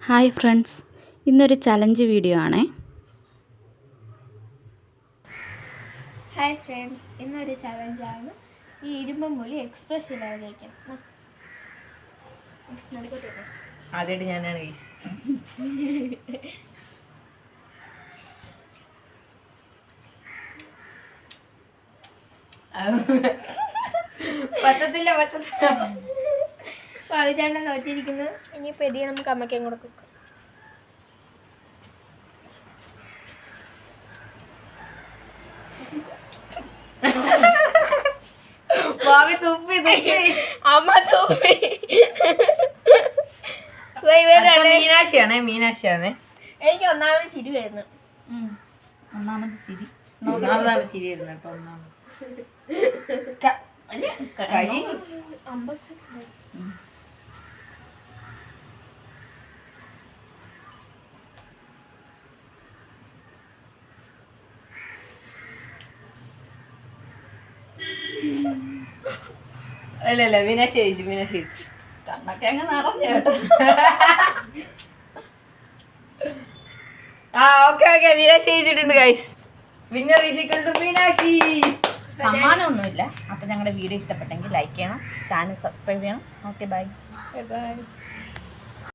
Hi friends, ഇന്നൊരു challenge video ആണേ. Hi friends, ഇന്നൊരു ചലഞ്ചാണ്. ഈ ഇരുമ്പം മൂലി എക്സ്പ്രസ് ഇല്ലാതെ കഴിക്കണം. ആദ്യമായിട്ട് ഞാനാണ് പറ്റത്തില്ല പവിചാണ്ടൻ നോറ്റിരിക്കുന്നു. ഇനി പെരിയ നമുക്ക് അമ്മയ്ക്കും കൂടെ കുക്കും. അമ്മ തുപ്പി. മീനാക്ഷിയാണേ. എനിക്ക് ഒന്നാമത് ചിരി വരുന്നു. ഒന്നാമത് ചിരി ചിരി വരുന്നു കേട്ടോ. കഴി അല്ലല്ല മീനാക്ഷി ചേച്ചി കണ്ണൊക്കെ അങ്ങ് നിറഞ്ഞു കേട്ടോ. ഓക്കെ മീനാക്ഷി ചേച്ചിട്ടുണ്ട് guys. Winner is equal to Meenakshi. സമ്മാനമൊന്നുമില്ല. അപ്പം ഞങ്ങളുടെ വീഡിയോ ഇഷ്ടപ്പെട്ടെങ്കിൽ ലൈക്ക് ചെയ്യണം, ചാനൽ സബ്സ്ക്രൈബ് ചെയ്യണം. Okay, bye. ബൈ.